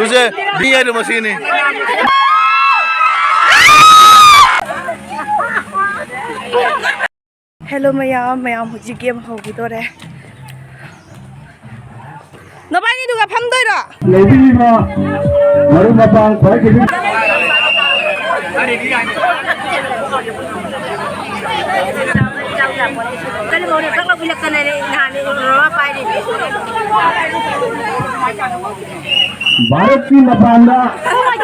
ꯃꯁꯦ ꯃꯤ ꯍꯥꯏꯗꯣ ꯃꯁꯤꯅꯤ Hello mayam hujik game hogidore Nobani duga phamdoira Lebiba maru mapang khoi ke Bharat ki mapanda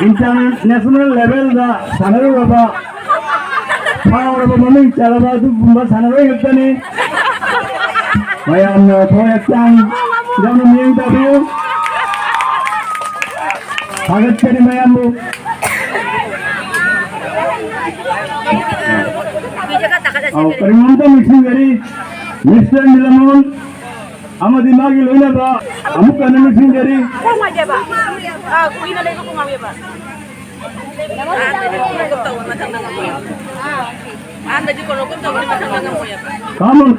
international level da sanaru baba power of mami chalaba du bumba sanaru yutani mayam no thoyatang jamu miyang tabiu Hagat kari mayamu Karimanta mixing gari Mr. Nilamon Ama dimagi loina ba amuk kana mixing gari Come on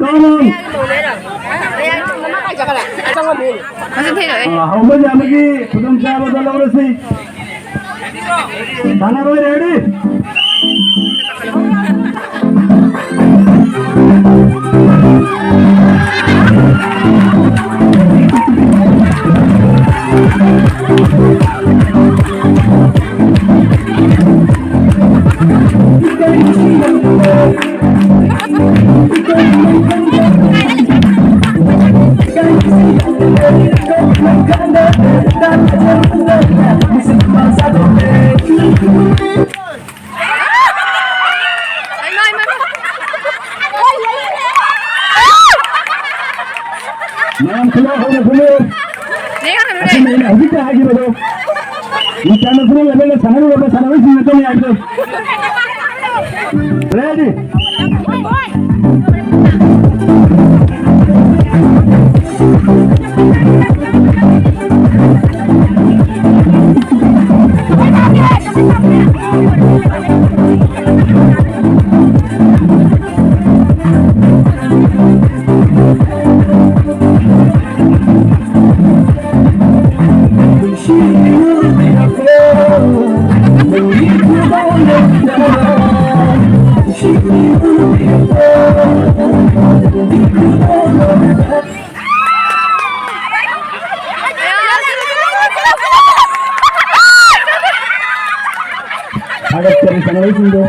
how much amagi kudum cha badal aurasi Dana boy ready Malam sudah sudah. Ini lagi kita lagi betul. Ini channel sudah level sana sini tu ni ada. Ready? Agak cari sana lagi tu.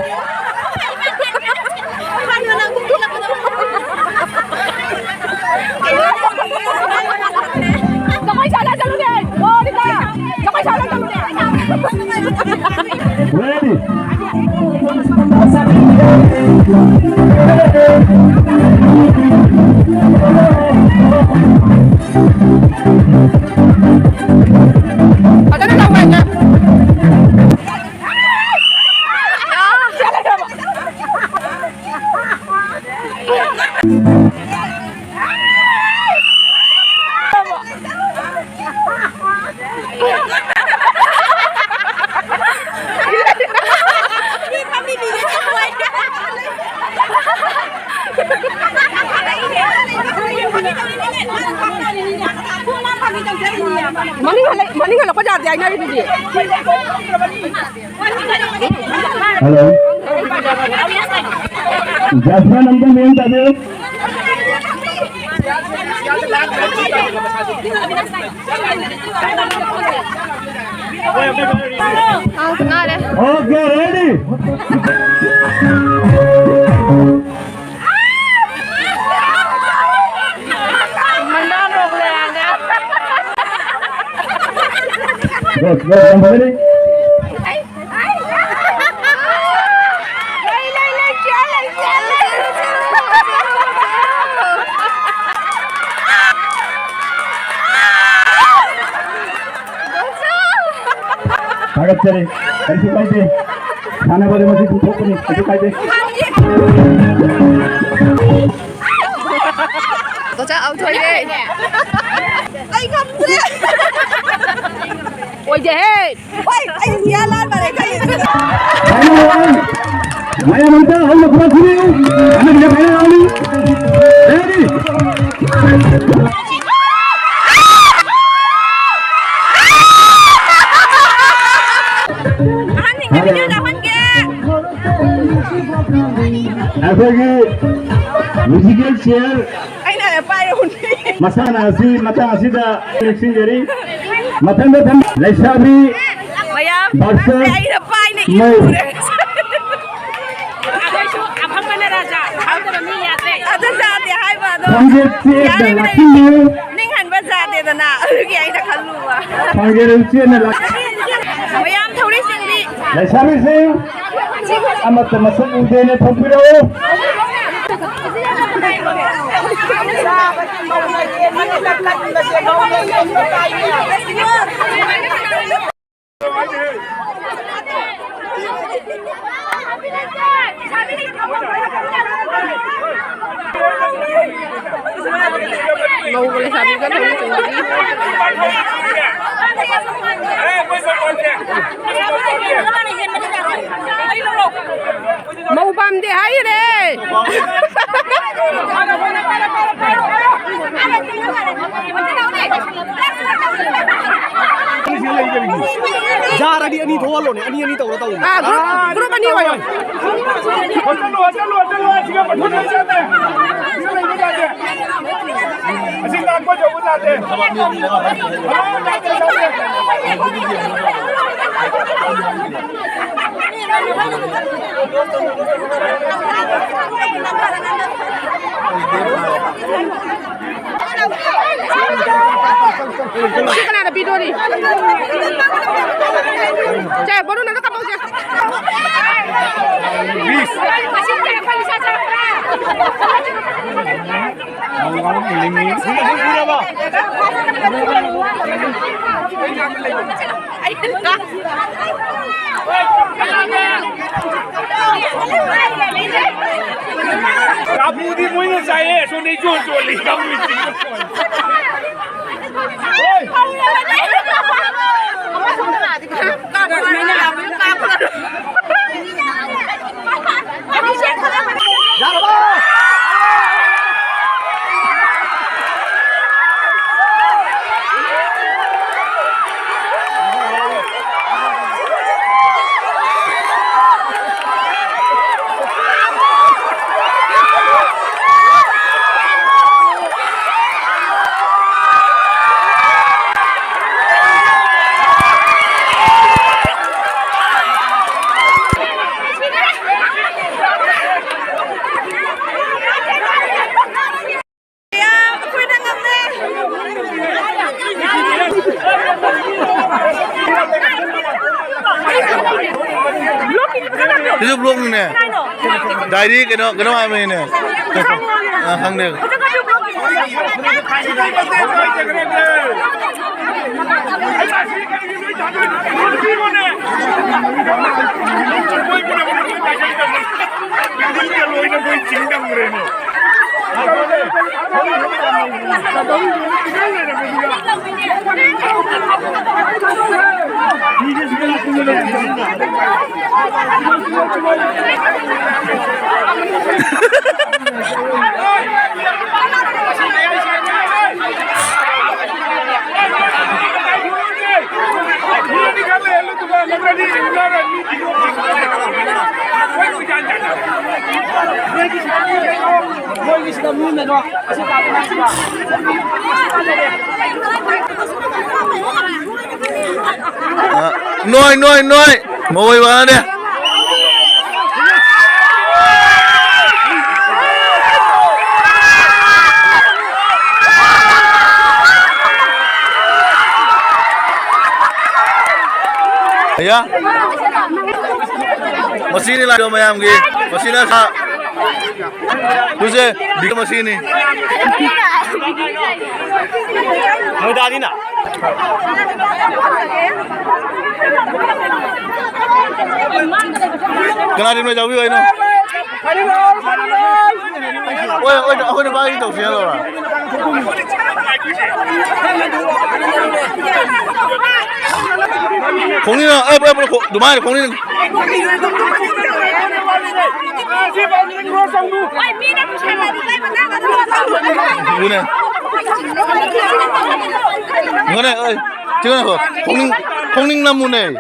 Ready? Mani kalau kau jadi aina itu dia. Hello. Jasmine nampak main tadi. Okay, ready. Go, somebody. Agak cari, kasih kaide. Sana boleh masih tutup ni, kasih kaide. Kau cakap out toilet. Ay, kamu. Oi, jeh. Oi, ay sialan balik kali. Maya manta, Allah kurang sini. Anda tidak payah lagi. Ready? ꯑꯩꯈꯣꯏꯒꯤ musical chair ꯑꯩꯅ ꯄꯥꯏꯔꯨꯅꯤ ꯃꯁꯥꯟꯅ ꯑꯁꯤ ꯃꯇꯥꯡ ꯑꯁꯤꯗ ꯅꯤꯡꯁꯤꯡꯖꯔꯤ ꯃꯊꯪꯗ ꯂꯩꯁꯥꯕꯤ ꯃꯌꯥꯝ versus ꯑꯩꯅ ꯄꯥꯏꯅ ꯃꯧ ꯑꯐꯪꯕꯅ ꯔꯥꯖꯥ ꯍꯥꯎꯗꯕ ꯃꯤ ꯌꯥꯗ꯭ꯔꯦ ꯑꯗꯨ ꯌꯥꯗꯦ ꯍꯥꯏꯕ ꯑꯗꯣ ꯈꯣꯡꯖꯦꯠꯁꯦ ꯂꯥꯛꯄꯤꯌꯨ ꯅꯤꯡꯍꯟꯕ ꯌꯥꯗꯦꯗꯅ ꯑꯗꯨꯒꯤ ꯑꯩꯅ ꯈꯜꯂꯨꯕ ꯈꯣꯡꯖꯦꯠꯁꯦꯅ ꯃꯌꯥꯝ ꯊꯧꯔꯤ ꯆꯤꯡꯕꯤ ꯂꯩꯁꯥꯕꯤꯁꯤꯡ ꯑꯃꯠꯇ ꯃꯁꯛ ꯎꯗꯦꯅ ꯊꯣꯛꯄꯤꯔꯛꯎ mau băm đi hay đi Jara đi thua luôn này, anh tàu tàu. group anh đi rồi cái này là video đi chạy bố nó cắt bao giờ Kamu di mana saya? So ni jual ni kamu ini. Itu belum nih. Dari kena apa ini? Hang deh. Noi, mau mana deh? Ya, mesin ini lah dong ayam gini, mesinnya sah, terus di mesin ini. Mau dari na? Kenapa dia jauh ini? Oi, aku ni bagi tahu siapa lah. Kongni na, dumai kongni. Guna. Guna, oi. 찍어내 봐. 홍링나무네.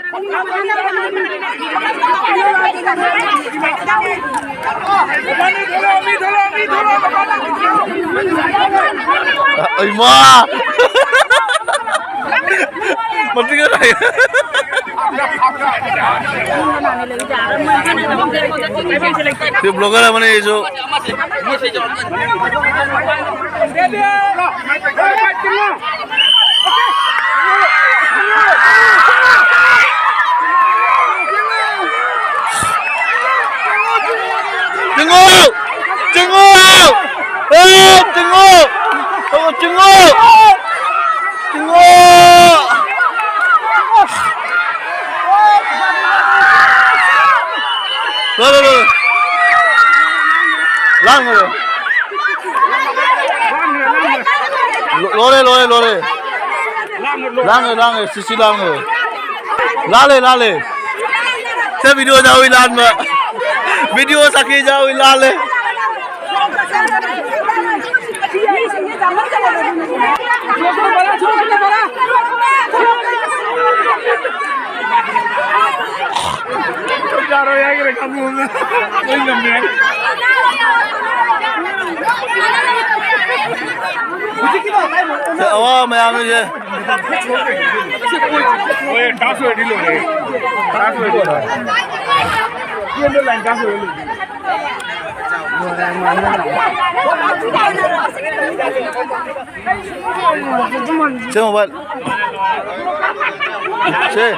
이마. Mati ka tayo. Si vlogger naman eh, so. Tengok! Tengok! Tengok! Tengok! Tengok! Lo. Lang rồi. Lore. Lang rồi, sisi lang rồi. La le. Thế video ra huy lan mà. Video sau khi ra huy lan lên. Charo ya kira kamu na. Ay naman. Oh, mayami je. Oye, kaso edilo re. Kaso edilo. Ye no line kaso edilo. Che mobile. Che.